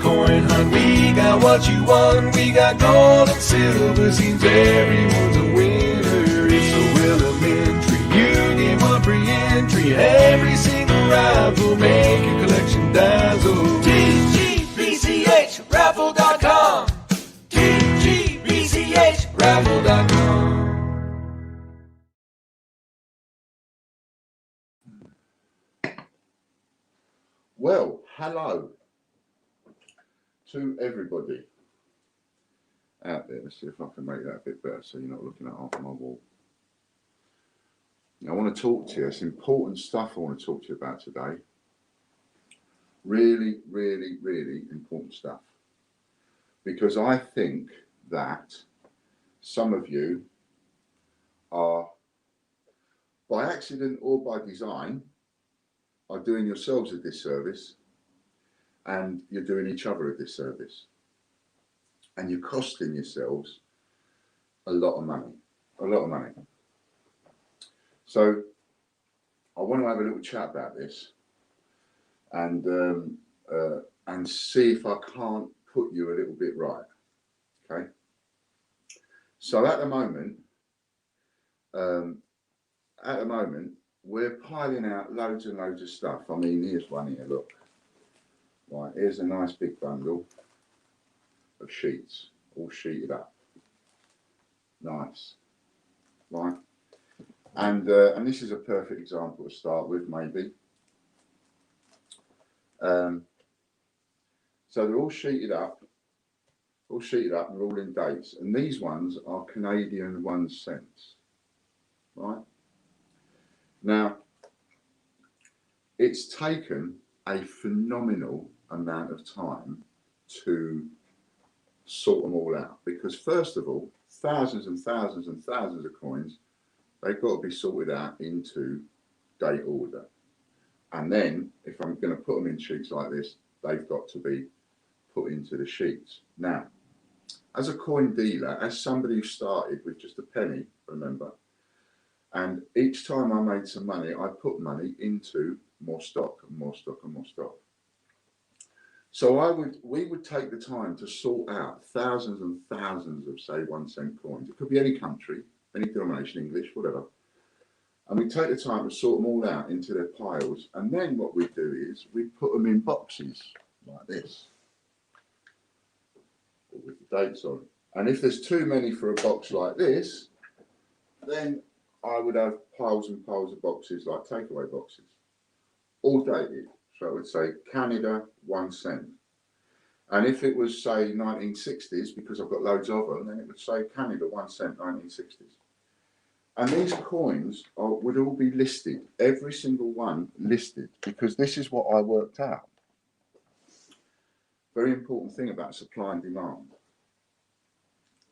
coin hunt. We got what you want, we got gold and silver. Seems everyone's a winner, it's so elementary. You get one free entry, every single raffle. Make your collection dazzle. TGBCHraffle.com, TGBCHraffle.com. Well, hello to everybody out there. Let's see if I can make that a bit better so you're not looking at half my wall. Now, I want to talk to you. It's important stuff I want to talk to you about today. Really, really, really important stuff. Because I think that some of you are, by accident or by design, are doing yourselves a disservice, and you're doing each other a disservice, and you're costing yourselves a lot of money, So I want to have a little chat about this, and see if I can't put you a little bit right. Okay. So at the moment, we're piling out loads and loads of stuff. I mean, here's one here, look. Right, here's a nice big bundle of sheets, all sheeted up. Nice. Right. And this is a perfect example to start with, maybe. So they're all sheeted up, and they're all in dates. And these ones are Canadian 1 cents. Right. Now, it's taken a phenomenal amount of time to sort them all out, because first of all, thousands and thousands and thousands of coins, they've got to be sorted out into date order. And then if I'm going to put them in sheets like this, they've got to be put into the sheets. Now, as a coin dealer, as somebody who started with just a penny, remember, and each time I made some money, I put money into more stock and more stock and more stock. So we would take the time to sort out thousands and thousands of, say, 1 cent coins. It could be any country, any denomination, English, whatever. And we take the time to sort them all out into their piles. And then what we do is we put them in boxes like this, with the dates on. And if there's too many for a box like this, then I would have piles and piles of boxes, like takeaway boxes, all dated. So I would say Canada 1 cent. And if it was, say, 1960s, because I've got loads of them, then it would say Canada 1 cent 1960s. And these coins would all be listed, every single one listed, because this is what I worked out. Very important thing about supply and demand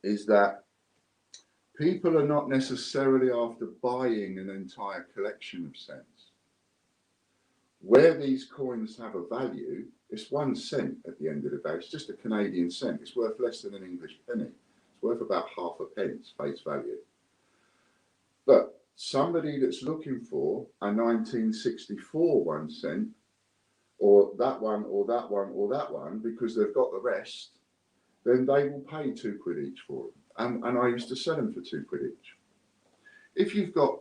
is that people are not necessarily after buying an entire collection of cents. Where these coins have a value, it's 1 cent at the end of the day. It's just a Canadian cent. It's worth less than an English penny. It's worth about half a pence face value. But somebody that's looking for a 1964 1 cent, or that one, or that one, or that one, because they've got the rest, then they will pay £2 each for them. And I used to sell them for £2 each. If you've got,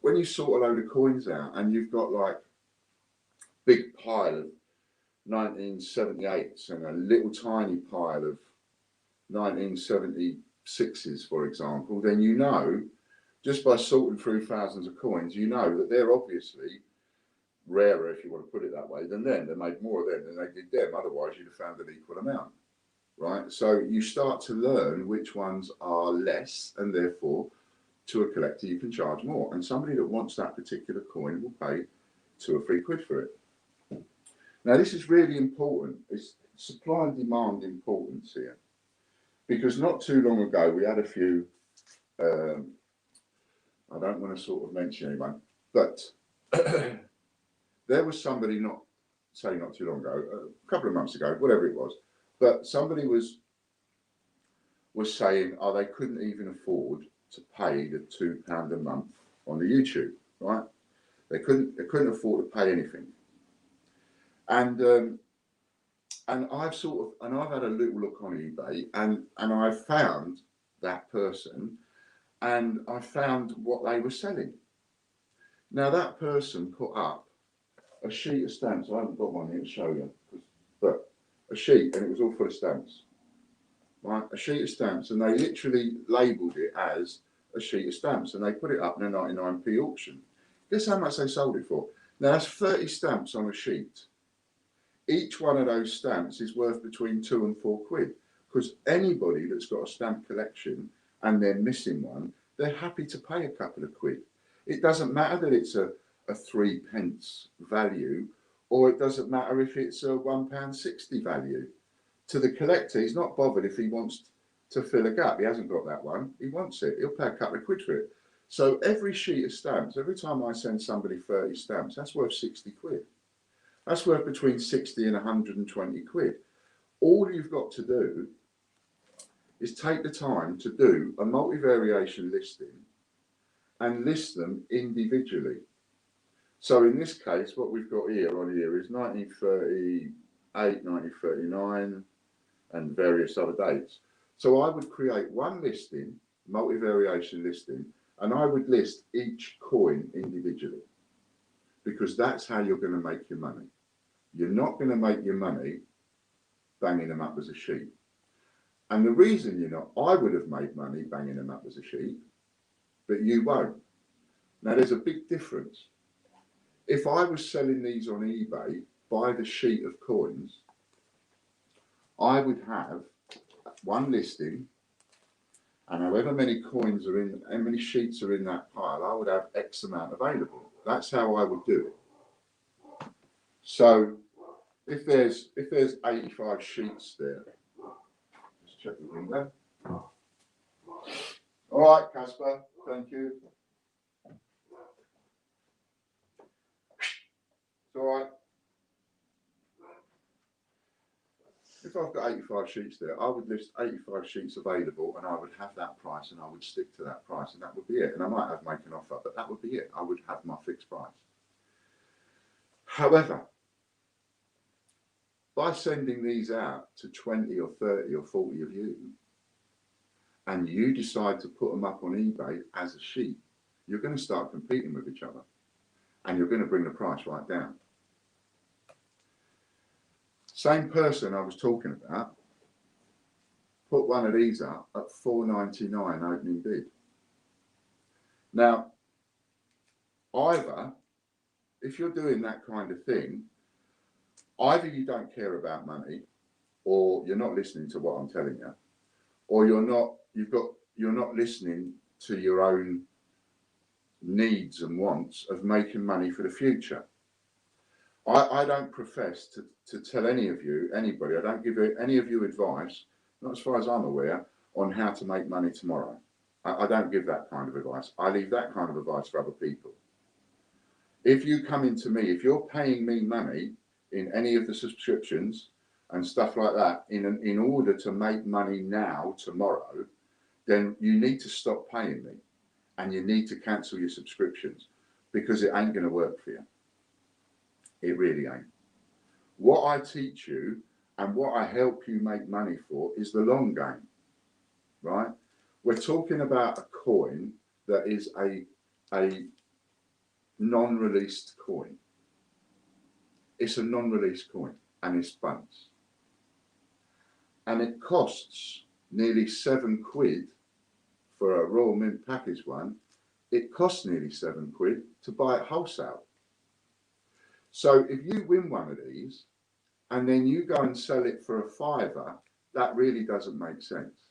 when you sort a load of coins out and you've got like big pile of 1978s and a little tiny pile of 1976s, for example, then you know, just by sorting through thousands of coins, you know that they're obviously rarer, if you want to put it that way, than them. They made more of them than they did them. Otherwise, you'd have found an equal amount, right? So you start to learn which ones are less, and therefore, to a collector, you can charge more. And somebody that wants that particular coin will pay £2 or £3 for it. Now, this is really important. It's supply and demand importance here, because not too long ago we had a few. I don't want to sort of mention anyone, but there was somebody not too long ago, a couple of months ago, whatever it was, but somebody was saying, they couldn't even afford to pay the £2 a month on the YouTube, right? They couldn't afford to pay anything. And And I've had a little look on eBay, and I've found that person, and I found what they were selling. Now that person put up a sheet of stamps. I haven't got one here to show you, but a sheet, and it was all full of stamps. Right, a sheet of stamps, and they literally labelled it as a sheet of stamps, and they put it up in a 99p auction. Guess how much they sold it for? Now that's 30 stamps on a sheet. Each one of those stamps is worth between £2 and £4, because anybody that's got a stamp collection and they're missing one, they're happy to pay a couple of quid. It doesn't matter that it's a 3p value, or it doesn't matter if it's a £1.60 value. To the collector, he's not bothered if he wants to fill a gap. He hasn't got that one. He wants it. He'll pay a couple of quid for it. So every sheet of stamps, every time I send somebody 30 stamps, that's worth 60 quid. That's worth between 60 and 120 quid. All you've got to do is take the time to do a multi-variation listing and list them individually. So in this case, what we've got here is 1938, 1939, and various other dates. So I would create one listing, multi-variation listing, and I would list each coin individually, because that's how you're going to make your money. You're not going to make your money banging them up as a sheet. And the reason you're not, I would have made money banging them up as a sheet, but you won't. Now there's a big difference. If I was selling these on eBay by the sheet of coins, I would have one listing, and however many coins are in, how many sheets are in that pile, I would have X amount available. That's how I would do it. So if there's 85 sheets there, let's check the window. All right, Casper, thank you. It's all right. If I've got 85 sheets there, I would list 85 sheets available, and I would have that price, and I would stick to that price, and that would be it. And I might have to make an offer, but that would be it. I would have my fixed price. However, by sending these out to 20 or 30 or 40 of you, and you decide to put them up on eBay as a sheet, you're going to start competing with each other, and you're going to bring the price right down. Same person I was talking about put one of these up at $4.99 opening bid. Now, either, if you're doing that kind of thing, either you don't care about money, or you're not listening to what I'm telling you, or you're not listening to your own needs and wants of making money for the future. I don't profess to tell anybody, I don't give any of you advice, not as far as I'm aware, on how to make money tomorrow. I don't give that kind of advice. I leave that kind of advice for other people. If you come into me, if you're paying me money in any of the subscriptions and stuff like that, in order to make money now, tomorrow, then you need to stop paying me, and you need to cancel your subscriptions, because it ain't going to work for you. It really ain't. What I teach you and what I help you make money for is the long game, right? We're talking about a coin that is a non-released coin. It's a non-released coin, and it's bunts. And it costs nearly £7 for a Royal Mint package one. It costs nearly £7 to buy it wholesale. So if you win one of these and then you go and sell it for a £5, that really doesn't make sense.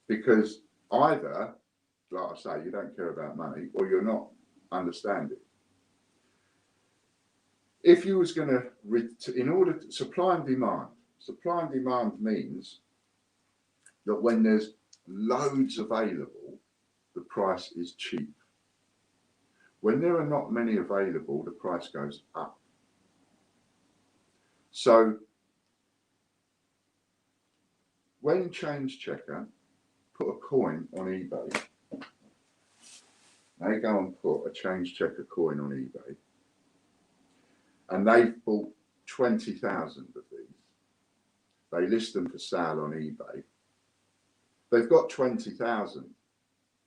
Because either, like I say, you don't care about money, or you're not understanding. If you was going to, in order to supply and demand means that when there's loads available, the price is cheap. When there are not many available, the price goes up. So when Change Checker put a coin on eBay, they go and put a Change Checker coin on eBay, and they've bought 20,000 of these. They list them for sale on eBay. They've got 20,000.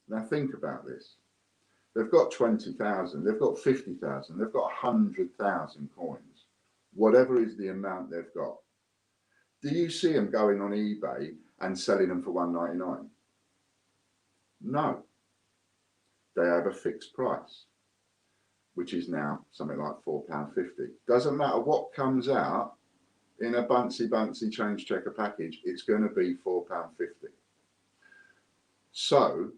Now think about this. They've got 20,000, they've got 50,000, they've got 100,000 coins, whatever is the amount they've got. Do you see them going on eBay and selling them for $1.99? No. They have a fixed price, which is now something like £4.50. Doesn't matter what comes out in a buncy change checker package, it's going to be £4.50. So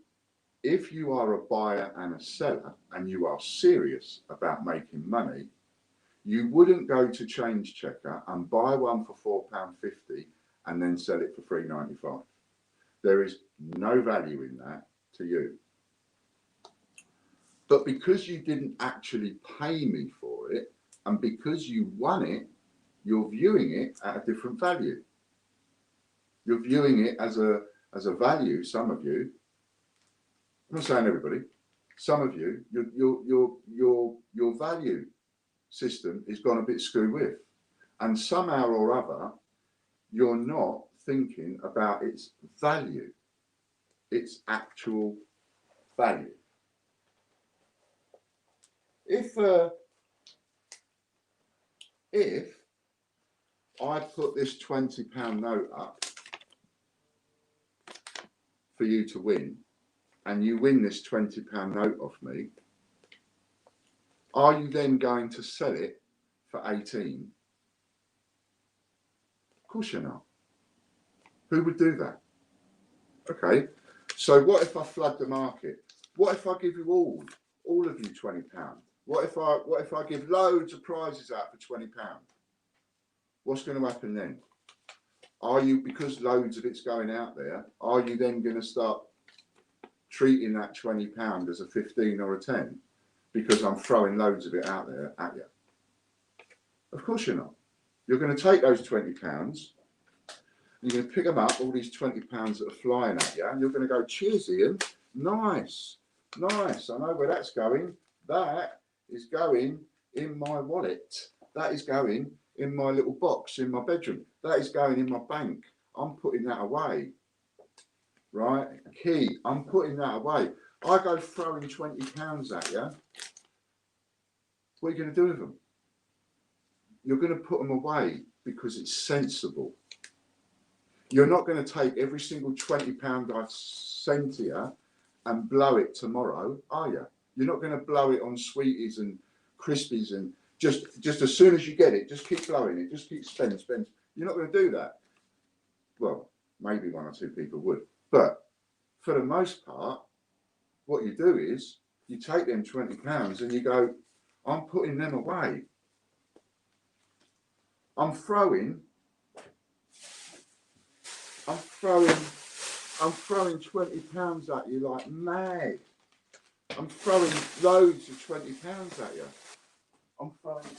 if you are a buyer and a seller and you are serious about making money, you wouldn't go to Change Checker and buy one for £4.50 and then sell it for $3.95. There is no value in that to you. But because you didn't actually pay me for it, and because you won it, you're viewing it at a different value. You're viewing it as a value, some of you. I'm not saying everybody. Some of you, your value system is gone a bit screw with, and somehow or other, you're not thinking about its value, its actual value. If I put this £20 note up for you to win, and you win this £20 note off me, are you then going to sell it for 18? Of course you're not. Who would do that? Okay, so what if I flood the market? What if I give you all of you £20? What if I give loads of prizes out for £20? What's going to happen then? Are you, because loads of it's going out there, are you then going to start treating that £20 as a 15 or a 10 because I'm throwing loads of it out there at you? Of course you're not. You're going to take those £20, you're going to pick them up, all these £20 that are flying at you, and you're going to go, cheers, Ian, nice, nice, I know where that's going. That is going in my wallet. That is going in my little box in my bedroom. That is going in my bank. I'm putting that away. Right? Key. I'm putting that away. I go throwing £20 at you. What are you going to do with them? You're going to put them away because it's sensible. You're not going to take every single £20 I've sent to you and blow it tomorrow, are you? You're not going to blow it on sweeties and crispies and just as soon as you get it, just keep blowing it, just keep spend. You're not going to do that. Well, maybe one or two people would. But for the most part, what you do is you take them £20 and you go, I'm putting them away. I'm throwing £20 at you like mad. I'm throwing loads of £20 at you. I'm throwing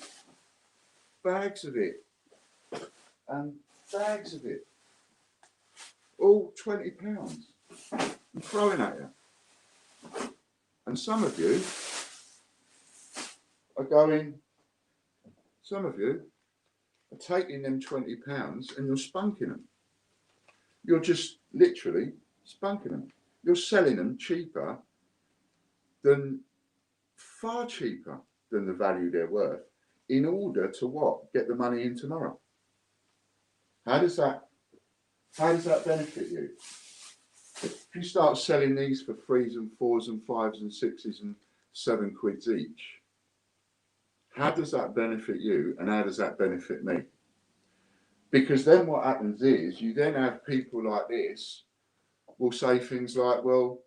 bags of it and bags of it. All £20 I'm throwing at you. And some of you are going, some of you are taking them £20 and you're spunking them. You're just literally spunking them. You're selling them cheaper than, far cheaper than the value they're worth in order to what? Get the money in tomorrow. How does that benefit you? If you start selling these for 3s and 4s and 5s and 6s and 7 quids each, how does that benefit you and how does that benefit me? Because then what happens is you then have people like this will say things like, well,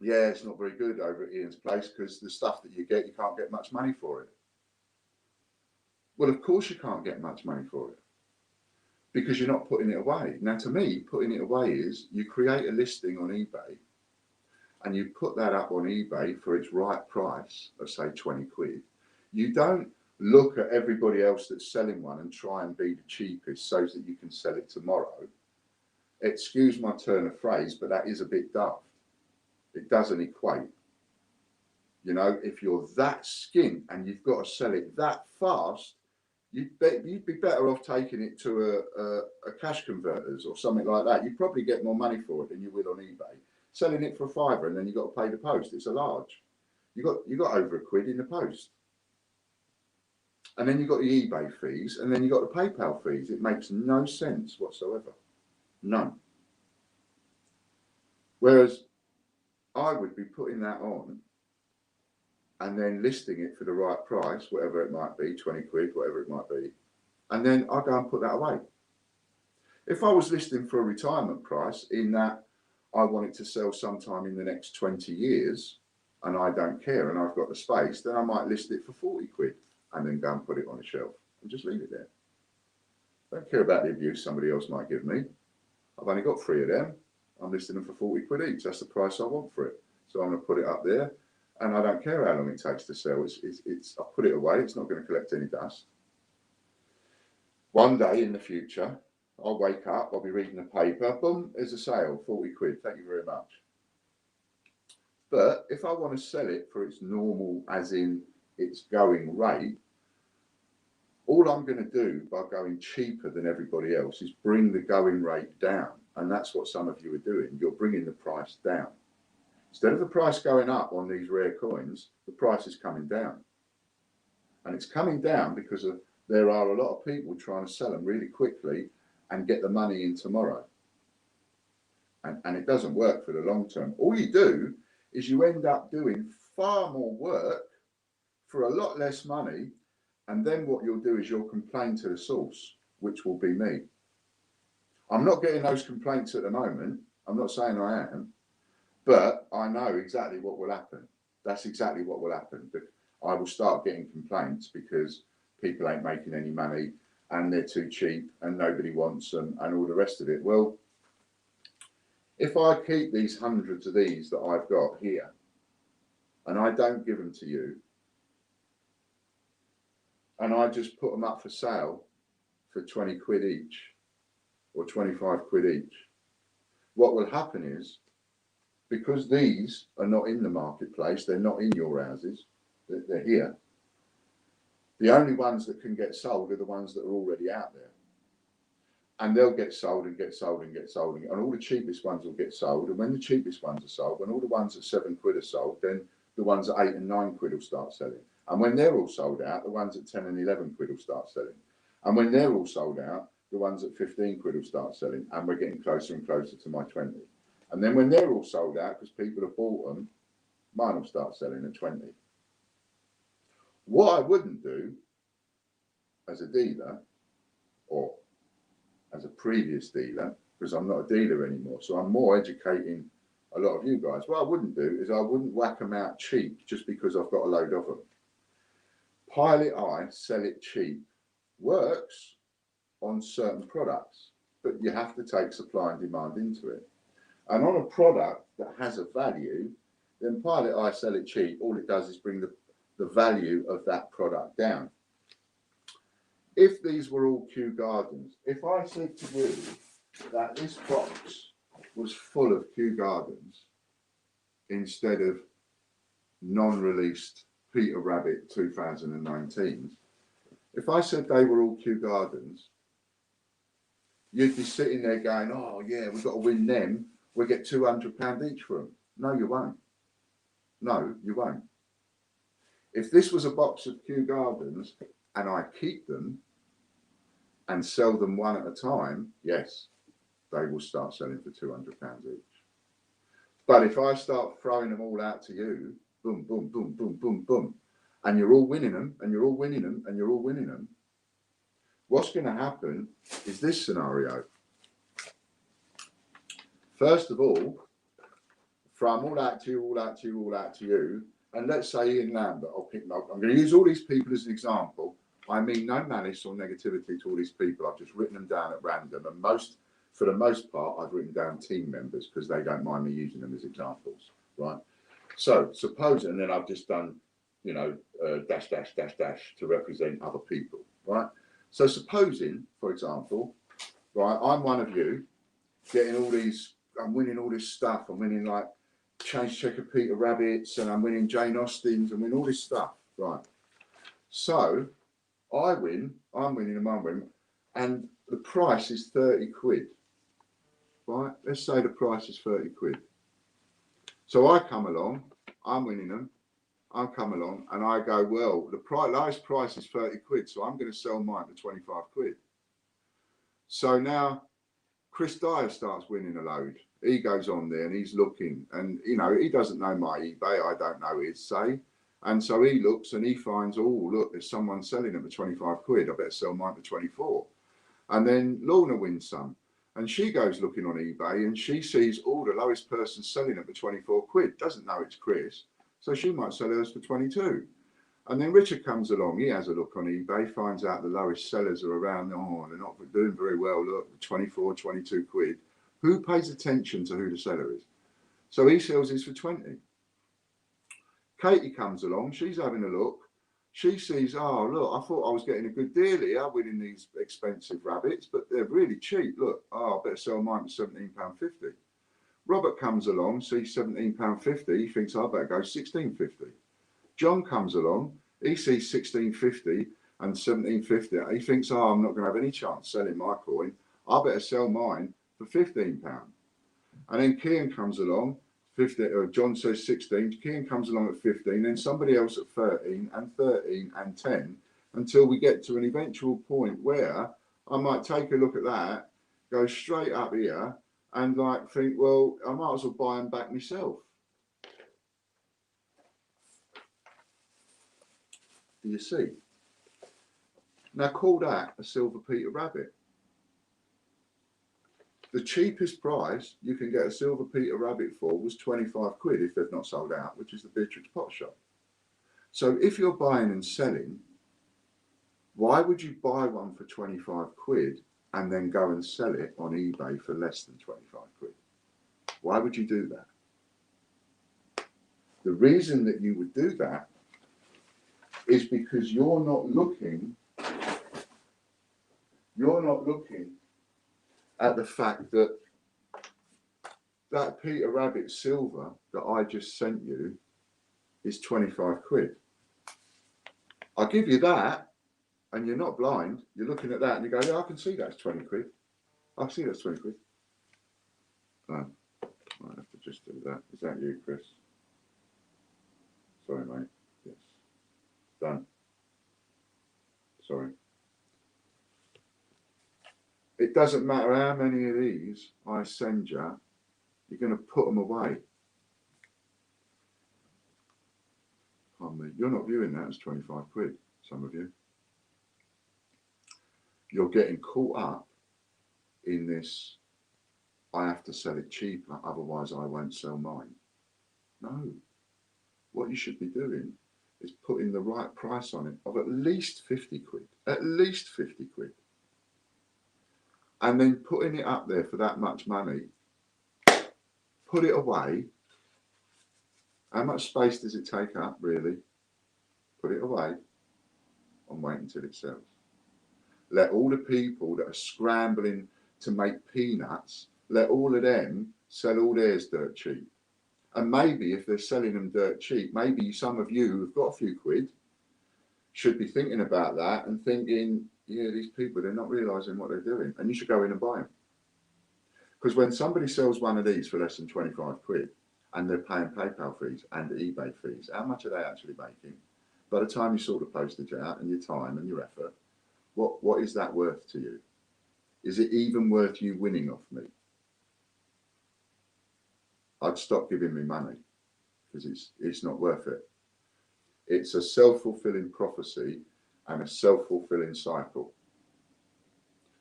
yeah, it's not very good over at Ian's place because the stuff that you get, you can't get much money for it. Well, of course you can't get much money for it because you're not putting it away. Now, to me, putting it away is you create a listing on eBay and you put that up on eBay for its right price of, say, 20 quid. You don't look at everybody else that's selling one and try and be the cheapest so that you can sell it tomorrow. Excuse my turn of phrase, but that is a bit daft. It doesn't equate. You know, if you're that skint and you've got to sell it that fast, you'd be better off taking it to a cash converters or something like that. You'd probably get more money for it than you will on eBay. Selling it for a fiver and then you've got to pay the post. It's a large. You got over £1 in the post. And then you've got the eBay fees, and then you've got the PayPal fees. It makes no sense whatsoever. None. Whereas I would be putting that on and then listing it for the right price, whatever it might be, 20 quid, whatever it might be, and then I'll go and put that away. If I was listing for a retirement price in that I want it to sell sometime in the next 20 years and I don't care and I've got the space, then I might list it for 40 quid and then go and put it on a shelf and just leave it there. Don't care about the abuse somebody else might give me. I've only got 3 of them. I'm listing them for 40 quid each. That's the price I want for it. So I'm going to put it up there, and I don't care how long it takes to sell. I put it away. It's not going to collect any dust. One day in the future, I'll wake up, I'll be reading the paper, boom, there's a sale, 40 quid. Thank you very much. But if I want to sell it for its normal, as in its going rate, all I'm going to do by going cheaper than everybody else is bring the going rate down. And that's what some of you are doing. You're bringing the price down. Instead of the price going up on these rare coins, the price is coming down. And it's coming down because there are a lot of people trying to sell them really quickly and get the money in tomorrow. And it doesn't work for the long term. All you do is you end up doing far more work for a lot less money. And then what you'll do is you'll complain to the source, which will be me. I'm not getting those complaints at the moment. I'm not saying I am, but I know exactly what will happen. That's exactly what will happen. I will start getting complaints because people ain't making any money and they're too cheap and nobody wants them and all the rest of it. Well, if I keep these hundreds of these that I've got here and I don't give them to you and I just put them up for sale for 20 quid each, or 25 quid each, what will happen is, because these are not in the marketplace, they're not in your houses, they're here, the only ones that can get sold are the ones that are already out there. And they'll get sold and get sold and get sold, and all the cheapest ones will get sold. And when the cheapest ones are sold, when all the ones at 7 quid are sold, then the ones at 8 and 9 quid will start selling. And when they're all sold out, the ones at 10 and 11 quid will start selling. And when they're all sold out, the ones at 15 quid will start selling, and we're getting closer and closer to my 20. And then when they're all sold out, because people have bought them, mine will start selling at 20. What I wouldn't do as a dealer, or as a previous dealer, because I'm not a dealer anymore, so I'm more educating a lot of you guys. What I wouldn't do is I wouldn't whack them out cheap just because I've got a load of them. Pilot I, sell it cheap, works on certain products, but you have to take supply and demand into it. And on a product that has a value, then Pilot I, sell it cheap. All it does is bring the value of that product down. If these were all Kew Gardens, if I said to you that this box was full of Kew Gardens instead of non-released Peter Rabbit 2019s, if I said they were all Kew Gardens, you'd be sitting there going, oh yeah, we've got to win them. We'll get £200 each for them. No, you won't. No, you won't. If this was a box of Kew Gardens and I keep them and sell them one at a time, yes, they will start selling for £200 each. But if I start throwing them all out to you, boom, boom, boom, boom, boom, boom, and you're all winning them, and you're all winning them, and you're all winning them, what's going to happen is this scenario. First of all, from all out to you, all out to you, all out to you, and let's say Ian Lambert, I'm going to use all these people as an example. I mean no malice or negativity to all these people. I've just written them down at random, and for the most part, I've written down team members because they don't mind me using them as examples, right? So suppose, and then I've just done, dash, dash, dash, dash to represent other people, right? So supposing, for example, right, I'm one of you, getting all these, I'm winning all this stuff. I'm winning like Change Checker Peter Rabbits, and I'm winning Jane Austen's, and winning all this stuff, right? So I win, I'm winning and I'm winning, and the price is 30 quid, right? Let's say the price is 30 quid. So I come along, I'm winning them, I come along and I go, well, the lowest price is 30 quid, so I'm going to sell mine for 25 quid. So now Chris Dyer starts winning a load. He goes on there and he's looking, and you know, he doesn't know my eBay, I don't know his, say. And so he looks and he finds, oh, look, there's someone selling them for 25 quid. I better sell mine for 24. And then Lorna wins some. And she goes looking on eBay and she sees, oh, the lowest person selling it for 24 quid. Doesn't know it's Chris. So she might sell hers for 22. And then Richard comes along. He has a look on eBay, finds out the lowest sellers are around. Oh, they're not doing very well. Look, 24, 22 quid. Who pays attention to who the seller is? So he sells his for 20. Katie comes along, she's having a look. She sees, oh, look, I thought I was getting a good deal here winning these expensive rabbits, but they're really cheap. Look, oh, I better sell mine for £17.50. Robert comes along, sees £17.50. He thinks, I better go £16.50. John comes along, he sees £16.50 and £17.50. He thinks, oh, I'm not going to have any chance selling my coin. I better sell mine for £15. And then Kian comes along, 15, or John says 16, Kian comes along at 15, then somebody else at 13 and 13 and 10, until we get to an eventual point where I might take a look at that, go straight up here and like think, well, I might as well buy them back myself. Do you see? Now call that a silver Peter rabbit. The cheapest price you can get a silver Peter rabbit for was 25 quid if they've not sold out, which is the Beatrix Pot Shop. So if you're buying and selling, why would you buy one for 25 quid and then go and sell it on eBay for less than 25 quid? Why would you do that? The reason that you would do that is because you're not looking at the fact that that Peter Rabbit silver that I just sent you is 25 quid. I'll give you that, and you're not blind. You're looking at that and you go, yeah, I can see that's 20 quid. I see that's 20 quid. Oh, I have to just do that. Is that you, Chris? Sorry, mate. Yes. Done. Sorry. It doesn't matter how many of these I send you, you're going to put them away. Pardon me. You're not viewing that as 25 quid, some of you. You're getting caught up in this, I have to sell it cheaper, otherwise I won't sell mine. No. What you should be doing is putting the right price on it of at least 50 quid. At least 50 quid. And then putting it up there for that much money, put it away. How much space does it take up, really? Put it away and wait until it sells. Let all the people that are scrambling to make peanuts, let all of them sell all theirs dirt cheap. And maybe if they're selling them dirt cheap, maybe some of you who've got a few quid should be thinking about that and thinking, yeah, these people, they're not realising what they're doing. And you should go in and buy them. Because when somebody sells one of these for less than 25 quid and they're paying PayPal fees and eBay fees, how much are they actually making? By the time you sort the postage out and your time and your effort, what is that worth to you? Is it even worth you winning off me? I'd stop giving me money because it's not worth it. It's a self-fulfilling prophecy and a self-fulfilling cycle.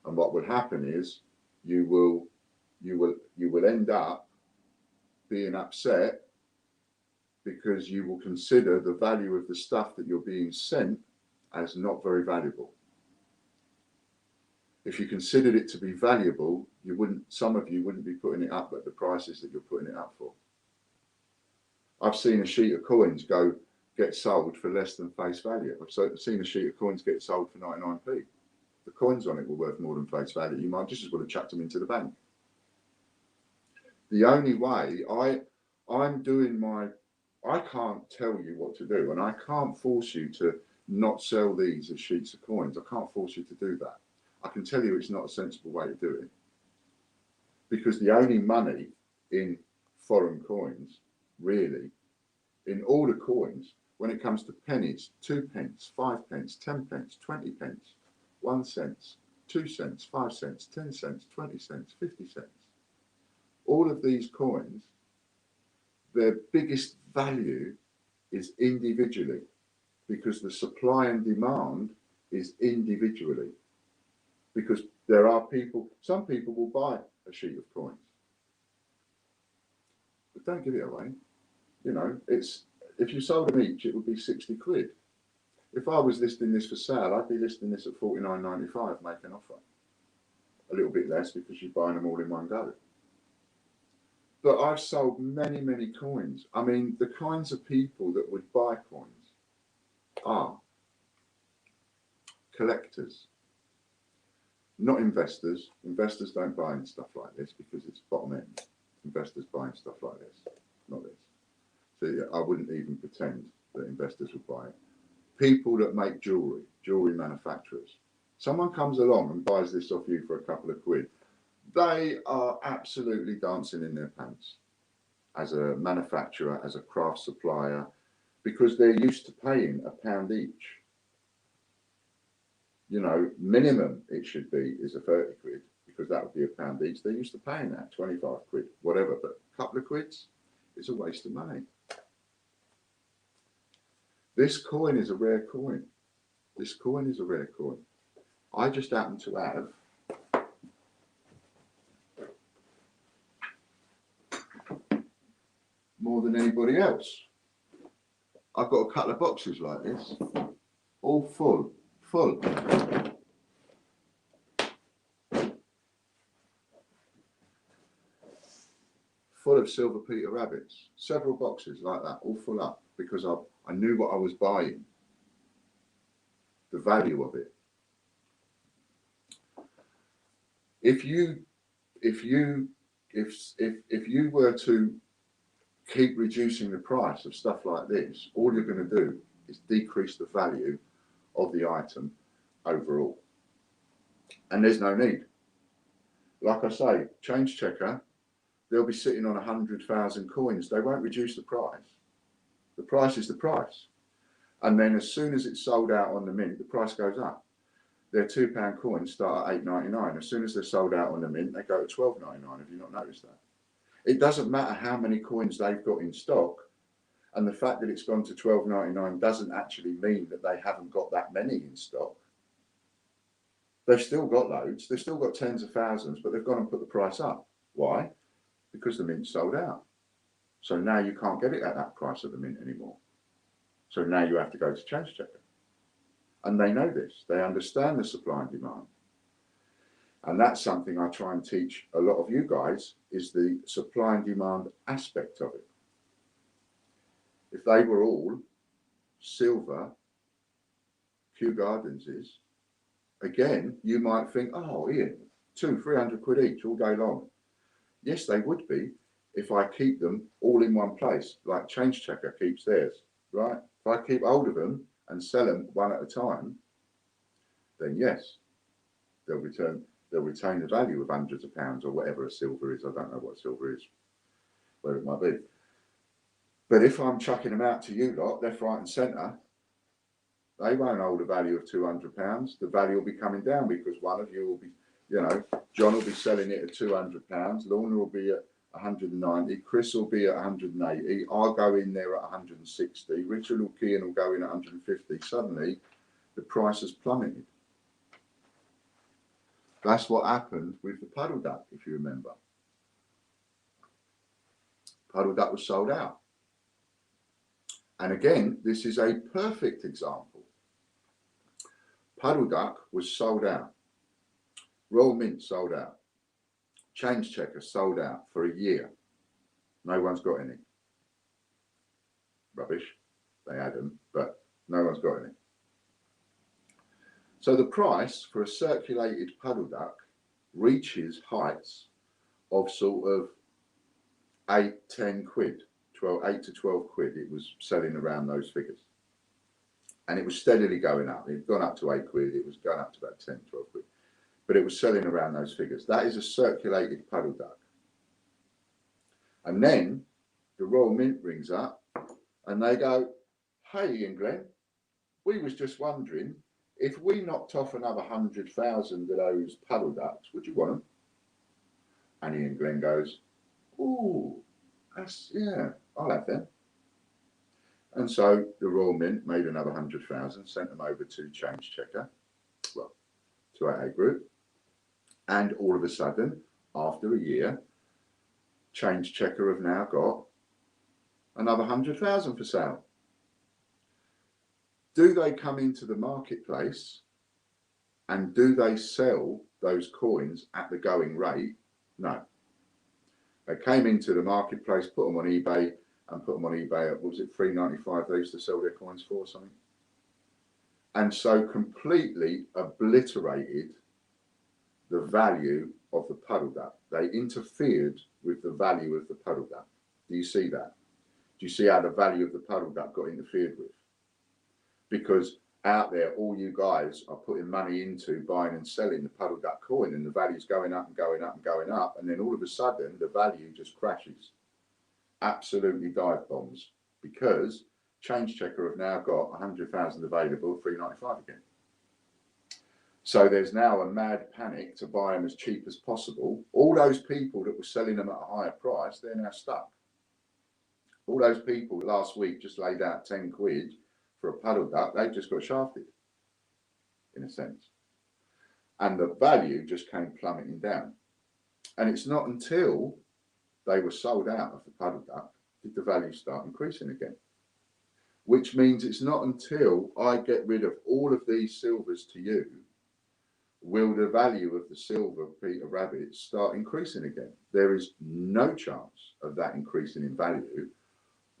And what would happen is you will end up being upset because you will consider the value of the stuff that you're being sent as not very valuable. If you considered it to be valuable, some of you wouldn't be putting it up at the prices that you're putting it up for. I've seen a sheet of coins get sold for less than face value. I've seen a sheet of coins get sold for 99p. The coins on it were worth more than face value. You might just as well have chucked them into the bank. The only way I can't tell you what to do, and I can't force you to not sell these as sheets of coins. I can't force you to do that. I can tell you it's not a sensible way to do it, because the only money in foreign coins, really, in all the coins, when it comes to pennies, 2 pence, 5 pence, 10 pence, 20 pence, 1 cent, 2 cents, 5 cents, 10 cents, 20 cents, 50 cents, all of these coins, their biggest value is individually, because the supply and demand is individually. Because there are people, some people will buy a sheet of coins, but don't give it away. You know, it's, if you sold them each, it would be 60 quid. If I was listing this for sale, I'd be listing this at $49.95, make an offer. A little bit less because you're buying them all in one go. But I've sold many, many coins. I mean, the kinds of people that would buy coins are collectors, not investors. Investors don't buy in stuff like this because it's bottom end. Investors buying stuff like this, not this. So yeah, I wouldn't even pretend that investors would buy it. People that make jewellery, jewellery manufacturers. Someone comes along and buys this off you for a couple of quid. They are absolutely dancing in their pants as a manufacturer, as a craft supplier, because they're used to paying £1 each. You know, minimum it should be is a 30 quid, because that would be £1 each. They're used to paying that, 25 quid, whatever, but a couple of quids, it's a waste of money. This coin is a rare coin. This coin is a rare coin. I just happen to have more than anybody else. I've got a couple of boxes like this, all full. Full of silver Peter rabbits, several boxes like that, all full up, because I knew what I was buying, the value of it. If you were to keep reducing the price of stuff like this, all you're going to do is decrease the value of the item overall. And there's no need. Like I say, change checker, they'll be sitting on 100,000 coins. They won't reduce the price. The price is the price. And then as soon as it's sold out on the mint, the price goes up. Their £2 coins start at $8.99. As soon as they're sold out on the mint, they go to $12.99. Have you not noticed that? It doesn't matter how many coins they've got in stock. And the fact that it's gone to $12.99 doesn't actually mean that they haven't got that many in stock. They've still got loads. They've still got tens of thousands, but they've gone and put the price up. Why? Because the mint's sold out. So now you can't get it at that price at the mint anymore. So now you have to go to change checker. And they know this. They understand the supply and demand. And that's something I try and teach a lot of you guys, is the supply and demand aspect of it. If they were all silver Kew Gardens is, again, you might think, oh, Ian, 200-300 quid each all day long. Yes, they would be if I keep them all in one place, like Change Checker keeps theirs, right? If I keep hold of them and sell them one at a time, then yes, they'll retain the value of hundreds of pounds or whatever a silver is. I don't know what silver is, where it might be. But if I'm chucking them out to you lot, left, right and centre, they won't hold a value of £200. The value will be coming down because one of you will be, you know, John will be selling it at £200, Lorna will be at 190, Chris will be at 180, I'll go in there at 160, Richard or Kean will go in at 150. Suddenly, the price has plummeted. That's what happened with the puddle duck, if you remember. Puddle duck was sold out. And again, this is a perfect example. Puddle duck was sold out. Royal Mint sold out. Change Checker sold out for a year. No one's got any. Rubbish. They had them, but no one's got any. So the price for a circulated puddle duck reaches heights of sort of 8-10 quid. 8 to 12 quid. It was selling around those figures. And it was steadily going up. It had gone up to 8 quid. It was going up to about 10, 12 quid. But it was selling around those figures. That is a circulated puddle duck. And then the Royal Mint rings up and they go, hey, Ian Glenn, we was just wondering, if we knocked off another 100,000 of those puddle ducks, would you want them? And Ian Glenn goes, ooh, yeah, I'll have them. And so the Royal Mint made another 100,000, sent them over to Change Checker, well, to our group. And all of a sudden, after a year, Change Checker have now got another 100,000 for sale. Do they come into the marketplace and do they sell those coins at the going rate? No. They came into the marketplace, put them on eBay, and put them on eBay at, what was it, $3.95 they used to sell their coins for, or something? And so completely obliterated the value of the puddle duck. They interfered with the value of the puddle duck. Do you see that? Do you see how the value of the puddle duck got interfered with? Because out there, all you guys are putting money into buying and selling the puddle duck coin, and the value's going up and going up and going up, and then all of a sudden the value just crashes. Absolutely dive bombs, because Change Checker have now got 100,000 available at $3.95 again. So there's now a mad panic to buy them as cheap as possible. All those people that were selling them at a higher price, they're now stuck. All those people last week just laid out 10 quid for a puddle duck, they've just got shafted, in a sense. And the value just came plummeting down. And it's not until they were sold out of the puddle duck did the value start increasing again. Which means it's not until I get rid of all of these silvers to you will the value of the silver Peter Rabbit start increasing again. There is no chance of that increasing in value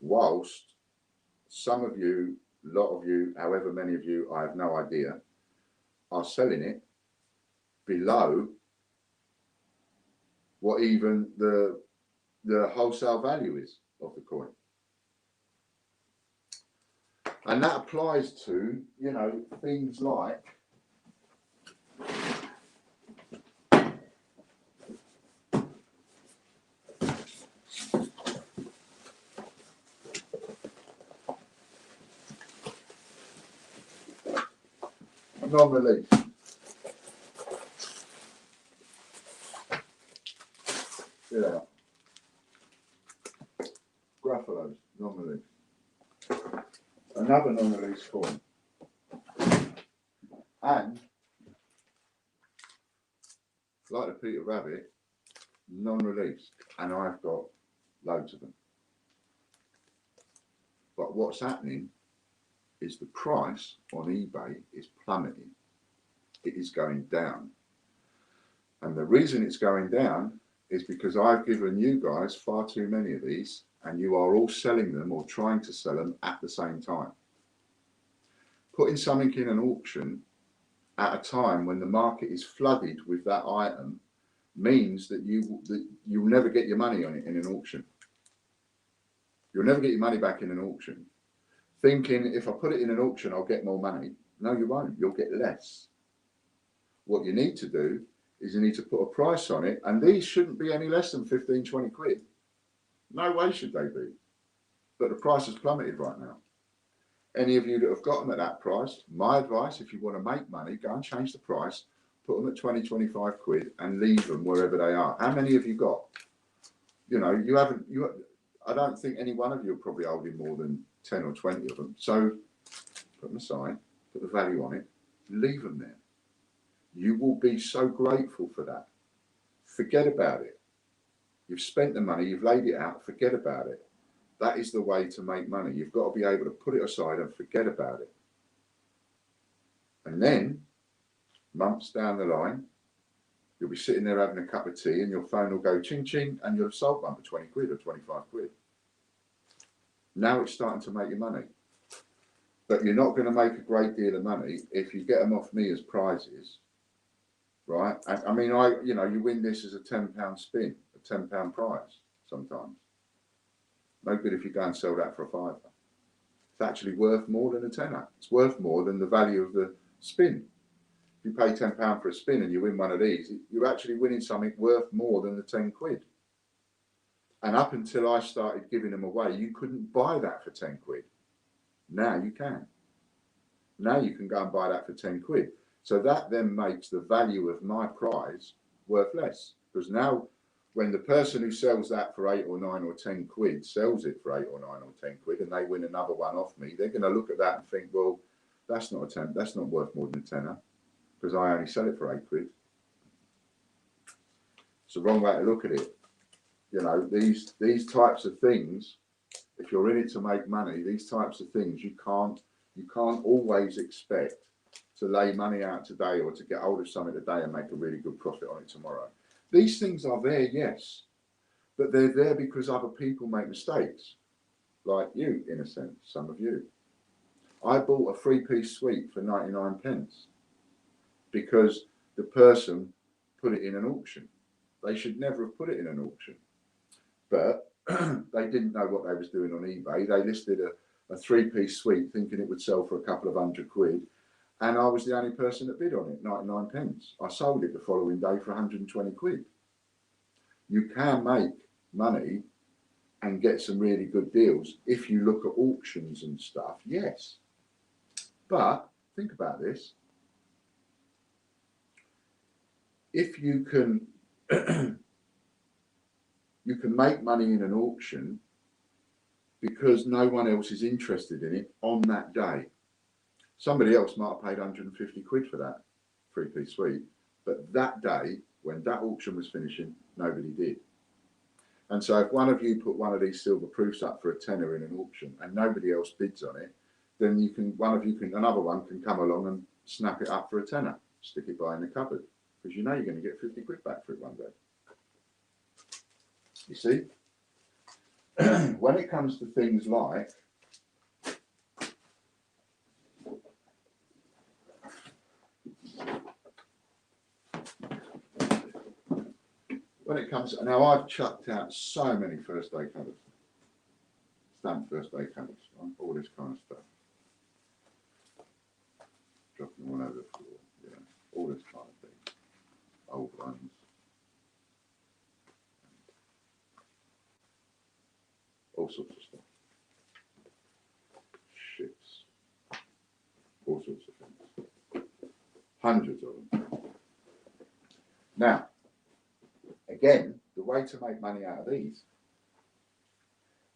whilst some of you, a lot of you, however many of you, I have no idea, are selling it below what even the wholesale value is of the coin. And that applies to, you know, things like non-release. Yeah. Grapholos, non-release. Another non-release coin. And, like the Peter Rabbit, non-release. And I've got loads of them. But what's happening is the price on eBay is plummeting. It is going down. And the reason it's going down is because I've given you guys far too many of these, and you are all selling them or trying to sell them at the same time. Putting something in an auction at a time when the market is flooded with that item means that you'll never get your money on it in an auction. You'll never get your money back in an auction. Thinking if I put it in an auction, I'll get more money. No, you won't. You'll get less. What you need to do is you need to put a price on it, and these shouldn't be any less than 15, 20 quid. No way should they be. But the price has plummeted right now. Any of you that have got them at that price, my advice, if you want to make money, go and change the price, put them at 20, 25 quid and leave them wherever they are. How many have you got? You know, I don't think any one of you are probably holding more than 10 or 20 of them. So put them aside, put the value on it, leave them there. You will be so grateful for that. Forget about it. You've spent the money, you've laid it out, forget about it. That is the way to make money. You've got to be able to put it aside and forget about it. And then, months down the line, you'll be sitting there having a cup of tea and your phone will go ching ching and you'll have sold one for 20 quid or 25 quid. Now it's starting to make you money. But you're not going to make a great deal of money if you get them off me as prizes, right? I mean, you win this as a £10 spin, a £10 prize sometimes. No good if you go and sell that for a £5. It's actually worth more than a tenner. It's worth more than the value of the spin. If you pay £10 for a spin and you win one of these, you're actually winning something worth more than the 10 quid. And up until I started giving them away, you couldn't buy that for 10 quid. Now you can. Now you can go and buy that for 10 quid. So that then makes the value of my prize worth less. Because now when the person who sells that for 8 or 9 or 10 quid sells it for 8 or 9 or 10 quid and they win another one off me, they're going to look at that and think, well, that's not that's not worth more than a tenner because I only sell it for 8 quid. It's the wrong way to look at it. You know, these types of things, if you're in it to make money, these types of things, you can't always expect to lay money out today or to get hold of something today and make a really good profit on it tomorrow. These things are there, yes, but they're there because other people make mistakes, like you, in a sense, some of you. I bought a 3-piece suite for 99 pence because the person put it in an auction. They should never have put it in an auction. But they didn't know what they was doing on eBay. They listed a 3-piece suite thinking it would sell for a couple of £100. And I was the only person that bid on it, 99 pence. I sold it the following day for 120 quid. You can make money and get some really good deals if you look at auctions and stuff, yes. But think about this. If you can you can make money in an auction because no one else is interested in it on that day. Somebody else might have paid 150 quid for that 3-piece suite, but that day, when that auction was finishing, nobody did. And so if one of you put one of these silver proofs up for a tenner in an auction and nobody else bids on it, then another one can come along and snap it up for a tenner, stick it by in the cupboard, because you know you're going to get 50 quid back for it one day. You see? When it comes to things like now I've chucked out so many first day covers, stamped first day covers, right? All this kind of stuff. Dropping them all over the floor, you know, all this kind of thing. Old ones. All sorts of stuff. Ships. All sorts of things. Hundreds of them. Now, again, the way to make money out of these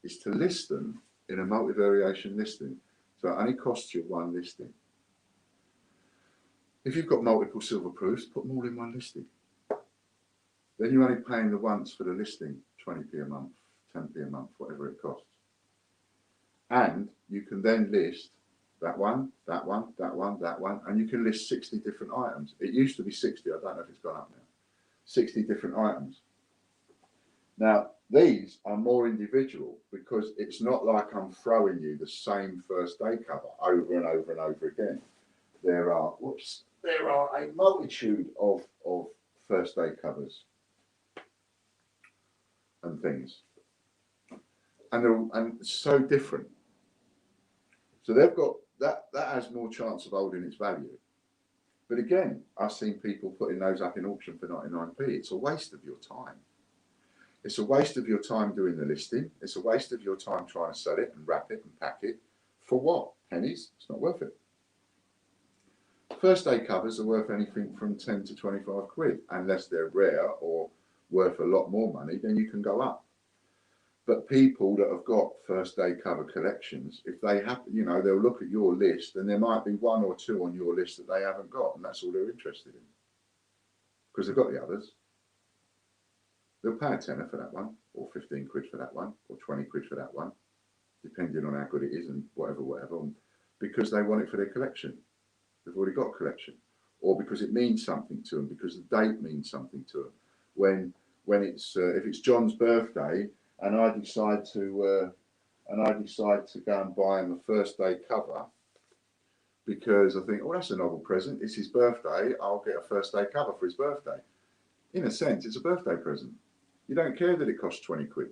is to list them in a multi-variation listing. So it only costs you one listing. If you've got multiple silver proofs, put them all in one listing. Then you're only paying the once for the listing, 20p a month, 10p a month, whatever it costs. And you can then list that one, that one, that one, that one, and you can list 60 different items. It used to be 60, I don't know if it's gone up now. 60 different items. Now, these are more individual because it's not like I'm throwing you the same first day cover over and over and over again. There are a multitude of first day covers and things. And it's so different. So they've got that has more chance of holding its value. But again, I've seen people putting those up in auction for 99p. It's a waste of your time. It's a waste of your time doing the listing. It's a waste of your time trying to sell it and wrap it and pack it. For what? Pennies? It's not worth it. First day covers are worth anything from 10 to 25 quid. Unless they're rare or worth a lot more money, then you can go up. But people that have got first day cover collections, if they have, you know, they'll look at your list and there might be 1 or 2 on your list that they haven't got, and that's all they're interested in. Because they've got the others. They'll pay a tenner for that one, or 15 quid for that one, or 20 quid for that one, depending on how good it is and whatever, because they want it for their collection. They've already got a collection. Or because it means something to them, because the date means something to them. When it's, if it's John's birthday, and I decide to go and buy him a first day cover because I think, oh, that's a novel present. It's his birthday. I'll get a first day cover for his birthday. In a sense, it's a birthday present. You don't care that it costs 20 quid.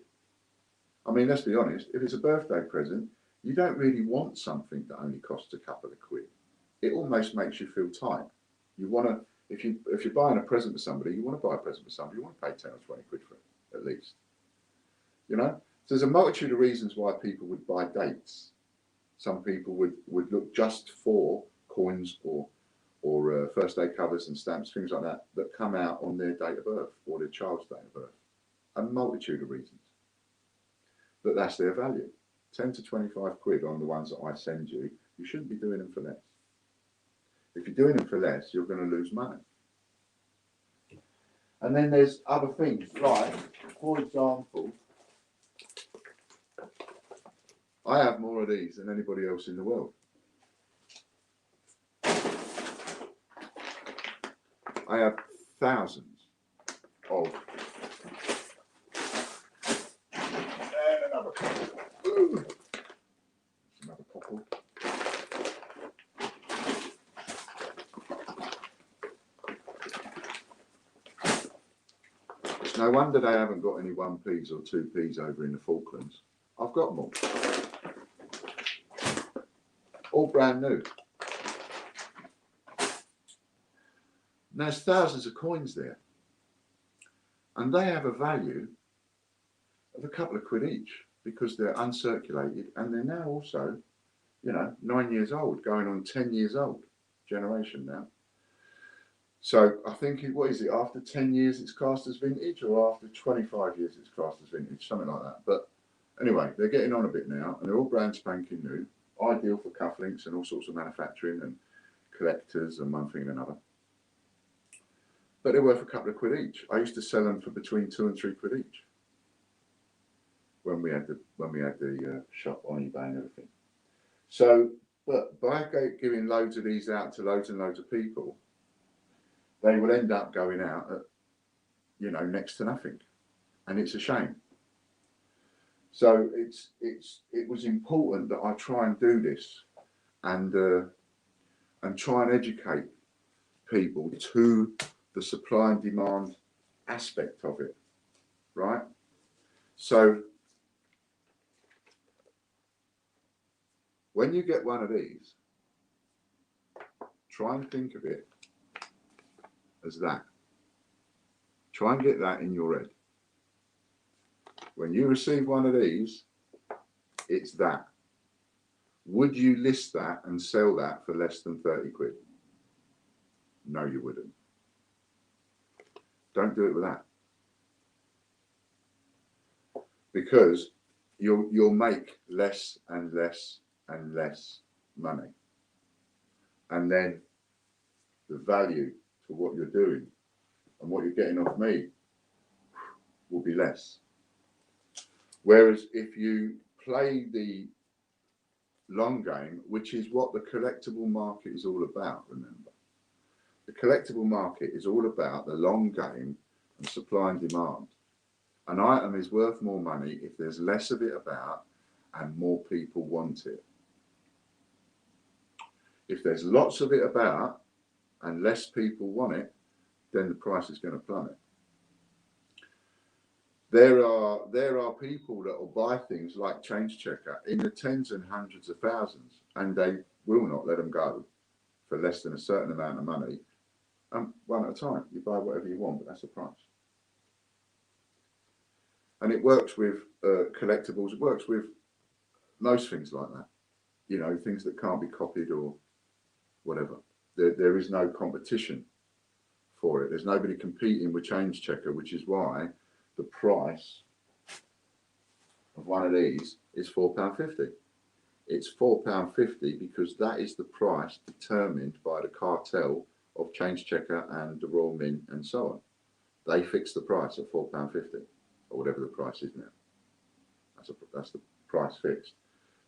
I mean, let's be honest. If it's a birthday present, You don't really want something that only costs a couple of quid. It almost makes you feel tight. You want to, if you're buying a present for somebody, you want to buy a present for somebody, you want to pay 10 or 20 quid for it, at least. You know? So there's a multitude of reasons why people would buy dates. Some people would look just for coins or first day covers and stamps, things like that, that come out on their date of birth or their child's date of birth. A multitude of reasons. But that's their value. 10 to 25 quid on the ones that I send you, you shouldn't be doing them for less. If you're doing them for less, you're going to lose money. And then there's other things, like, for example, I have more of these than anybody else in the world. I have thousands of. And another couple. Ooh. Another couple. It's no wonder they haven't got any 1p's or 2p's over in the Falklands. I've got them all. All brand new. And there's thousands of coins there. And they have a value of a couple of quid each because they're uncirculated and they're now also, 9 years old, going on 10 years old generation now. So I think, what is it, after 10 years it's classed as vintage, or after 25 years it's classed as vintage, something like that. But anyway, they're getting on a bit now and they're all brand spanking new, ideal for cufflinks and all sorts of manufacturing and collectors and one thing and another. But they're worth a couple of quid each. I used to sell them for between 2 and 3 quid each when we had the shop on eBay and everything. So, but by giving loads of these out to loads and loads of people, they will end up going out at, next to nothing, and it's a shame. So it was important that I try and do this, and try and educate people to the supply and demand aspect of it, right? So when you get one of these, try and think of it as that. Try and get that in your head. When you receive one of these, it's that. Would you list that and sell that for less than 30 quid? No, you wouldn't. Don't do it with that. Because you'll make less and less and less money. And then the value to what you're doing and what you're getting off me will be less. Whereas if you play the long game, which is what the collectible market is all about, remember. The collectible market is all about the long game and supply and demand. An item is worth more money if there's less of it about and more people want it. If there's lots of it about and less people want it, then the price is going to plummet. There are people that will buy things like Change Checker in the tens and hundreds of thousands, and they will not let them go for less than a certain amount of money. One at a time. You buy whatever you want, but that's the price. And it works with collectibles. It works with most things like that. Things that can't be copied or whatever. There is no competition for it. There's nobody competing with Change Checker, which is why the price of one of these is £4.50. It's £4.50 because that is the price determined by the cartel of Change Checker and the Royal Mint and so on. They fix the price at £4.50 or whatever the price is now. That's the price fixed.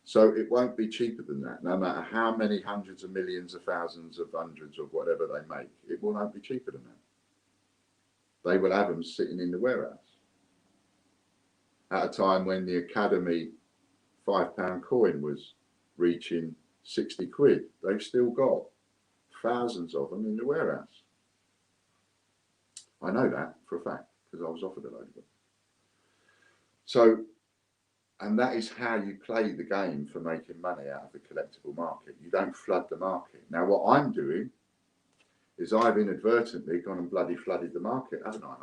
So it won't be cheaper than that, no matter how many hundreds of millions of thousands of hundreds of whatever they make. It will not be cheaper than that. They will have them sitting in the warehouse. At a time when the Academy £5 coin was reaching 60 quid, they've still got thousands of them in the warehouse. I know that for a fact because I was offered a load of them. So And that is how you play the game for making money out of the collectible market. You don't flood the market. Now, what I'm doing is I've inadvertently gone and bloody flooded the market, haven't I?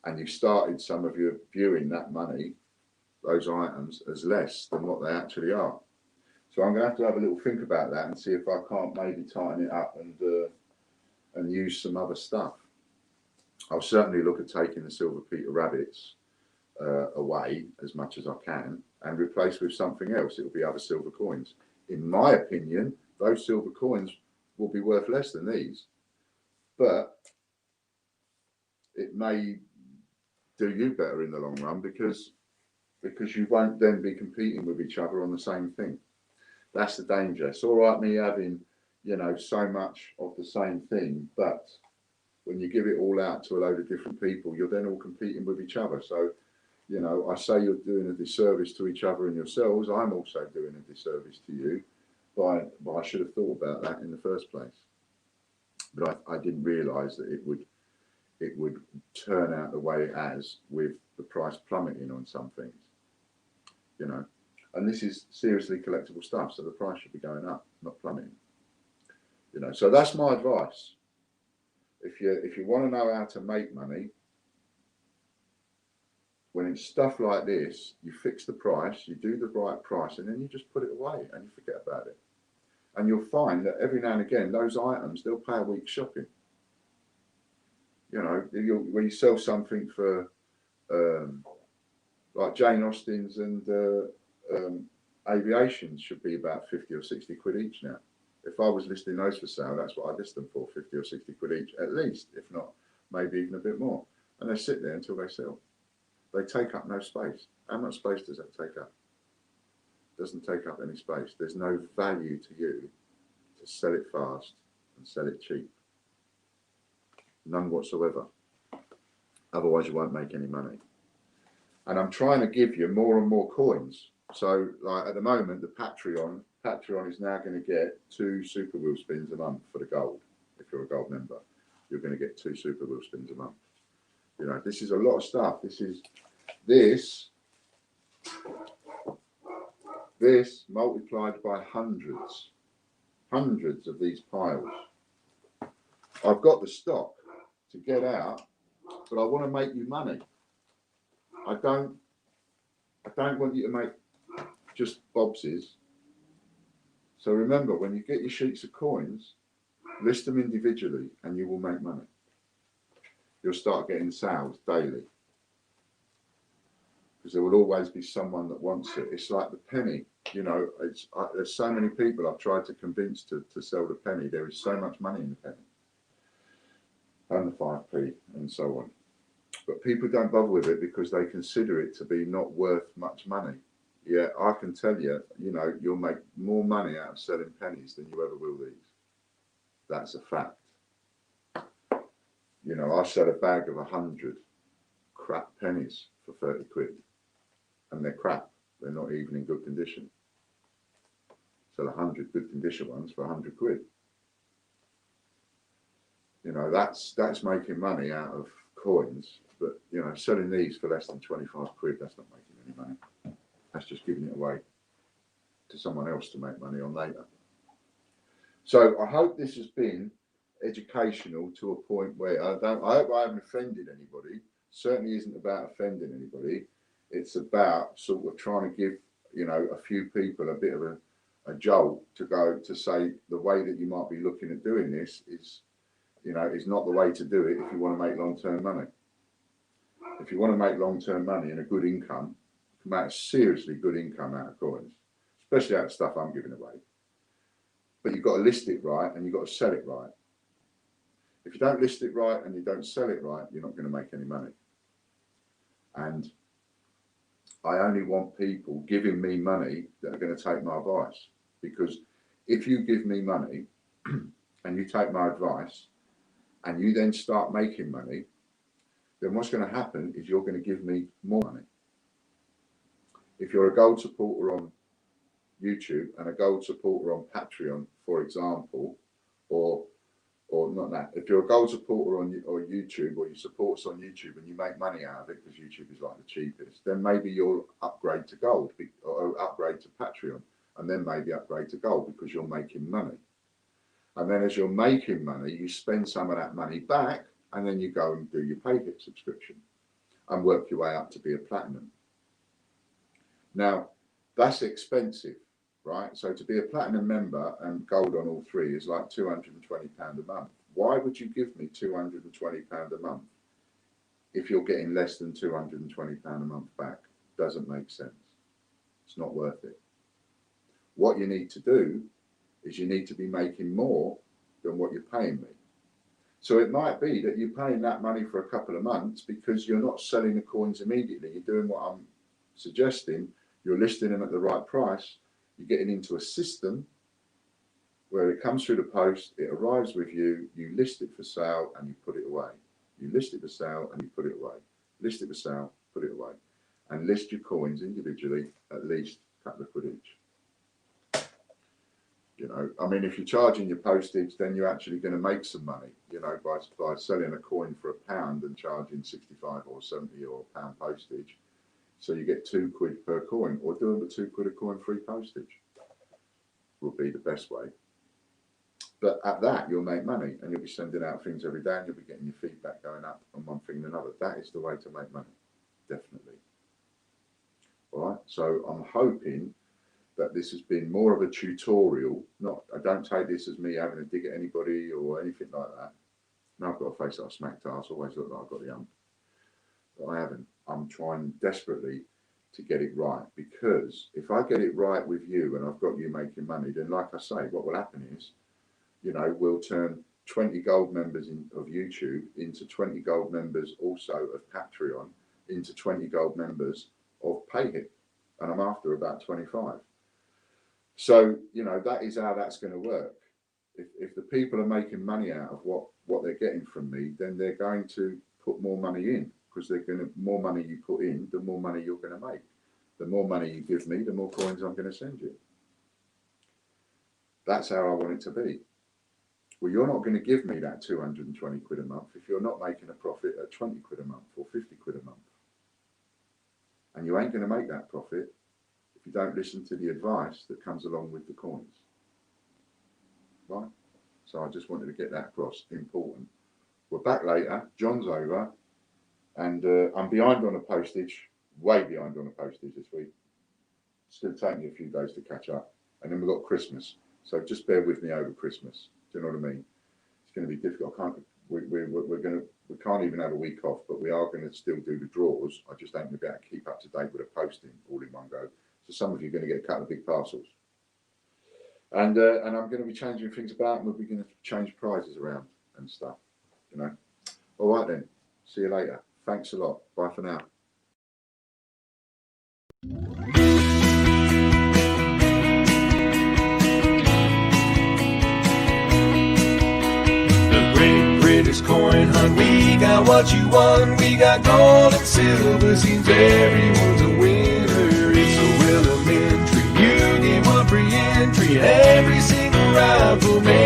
And you've started some of you viewing that money, those items, as less than what they actually are. So I'm going to have a little think about that and see if I can't maybe tighten it up and use some other stuff. I'll certainly look at taking the silver Peter rabbits away as much as I can and replace with something else. It will be other silver coins. In my opinion, those silver coins will be worth less than these, but it may do you better in the long run because you won't then be competing with each other on the same thing. That's the danger. It's all right me having, you know, so much of the same thing, but when you give it all out to a load of different people, you're then all competing with each other. So, you know, I say you're doing a disservice to each other and yourselves. I'm also doing a disservice to you, but I should have thought about that in the first place. But I didn't realise that it would turn out the way it has with the price plummeting on some things, you know. And this is seriously collectible stuff, so the price should be going up, not plummeting. You know, so that's my advice. If you want to know how to make money, when it's stuff like this, you fix the price, you do the right price, and then you just put it away and you forget about it. And you'll find that every now and again, those items, they'll pay a week's shopping. You know, when you sell something for like Jane Austen's and aviations should be about 50 or 60 quid each now. If I was listing those for sale, that's what I'd list them for, 50 or 60 quid each, at least, if not, maybe even a bit more. And they sit there until they sell. They take up no space. How much space does that take up? It doesn't take up any space. There's no value to you to sell it fast and sell it cheap. None whatsoever. Otherwise, you won't make any money. And I'm trying to give you more and more coins. So, like at the moment, the Patreon is now going to get 2 super wheel spins a month for the gold. If you're a gold member, you're going to get 2 super wheel spins a month. You know, this is a lot of stuff. This multiplied by hundreds of these piles. I've got the stock to get out, but I want to make you money. I don't want you to make just bobsies. So remember, when you get your sheets of coins, list them individually and you will make money. You'll start getting sales daily. Because there will always be someone that wants it. It's like the penny, you know, there's so many people I've tried to convince to sell the penny. There is so much money in the penny. And the 5p and so on. But people don't bother with it because they consider it to be not worth much money. Yeah, I can tell you, you know, you'll make more money out of selling pennies than you ever will these. That's a fact. You know, I sell a bag of 100 crap pennies for 30 quid. And they're crap. They're not even in good condition. Sell 100 good condition ones for 100 quid. You know, that's making money out of coins. But, you know, selling these for less than 25 quid, that's not making any money. That's just giving it away to someone else to make money on later. So I hope this has been educational to a point where I hope I haven't offended anybody. Certainly isn't about offending anybody. It's about sort of trying to give, you know, a few people a bit of a jolt to go to say the way that you might be looking at doing this is, you know, is not the way to do it if you want to make long-term money. If you want to make long-term money and a good income, you can make a seriously good income out of coins, especially out of stuff I'm giving away. But you've got to list it right and you've got to sell it right. If you don't list it right and you don't sell it right, you're not going to make any money. And I only want people giving me money that are going to take my advice. Because if you give me money and you take my advice and you then start making money, then what's going to happen is you're going to give me more money. If you're a gold supporter on YouTube and a gold supporter on Patreon, for example, or or not that, if you're a gold supporter on YouTube, or you support us on YouTube and you make money out of it because YouTube is like the cheapest, then maybe you'll upgrade to gold or upgrade to Patreon, and then maybe upgrade to gold because you're making money. And then as you're making money, you spend some of that money back, and then you go and do your PayHip subscription and work your way up to be a platinum. Now, that's expensive, right? So to be a platinum member and gold on all three is like £220 a month. Why would you give me £220 a month if you're getting less than £220 a month back? Doesn't make sense. It's not worth it. What you need to do is you need to be making more than what you're paying me. So it might be that you're paying that money for a couple of months because you're not selling the coins immediately. You're doing what I'm suggesting. You're listing them at the right price. You're getting into a system where it comes through the post, it arrives with you, you list it for sale and you put it away. You list it for sale and you put it away. List it for sale, put it away. And list your coins individually, at least a couple of quid each. You know, I mean, if you're charging your postage, then you're actually going to make some money, you know, by selling a coin for £1 and charging 65 or 70 or £1 postage. So you get £2 per coin, or doing the £2 a coin free postage will be the best way. But at that, you'll make money, and you'll be sending out things every day, and you'll be getting your feedback going up on one thing and another. That is the way to make money, definitely. All right. So I'm hoping that this has been more of a tutorial. I don't take this as me having a dig at anybody or anything like that. No, I've got a face like a smacked ass. Always look like I've got the hump. But I haven't. I'm trying desperately to get it right, because if I get it right with you and I've got you making money, then like I say, what will happen is, you know, we'll turn 20 gold members of YouTube into 20 gold members also of Patreon, into 20 gold members of PayHip, and I'm after about 25. So, you know, that is how that's going to work. If the people are making money out of what they're getting from me, then they're going to put more money in, because more money you put in, the more money you're going to make. The more money you give me, the more coins I'm going to send you. That's how I want it to be. Well, you're not going to give me that 220 quid a month if you're not making a profit at 20 quid a month or 50 quid a month. And you ain't going to make that profit if you don't listen to the advice that comes along with the coins. Right? So I just wanted to get that across. Important. We're back later. John's over. And I'm behind on the postage. Way behind on the postage this week. It's going to take me a few days to catch up. And then we've got Christmas. So just bear with me over Christmas. Do you know what I mean? It's going to be difficult. We can't even have a week off, but we are going to still do the draws. I just ain't going to be able to keep up to date with the posting all in one go. So some of you are going to get a couple of big parcels. And I'm going to be changing things about, and we'll be going to change prizes around and stuff, you know. All right then. See you later. Thanks a lot. Bye for now. British coin hunt, we got what you want. We got gold and silver, seems everyone's a winner. It's so elementary, you get one free entry. Every single rifle man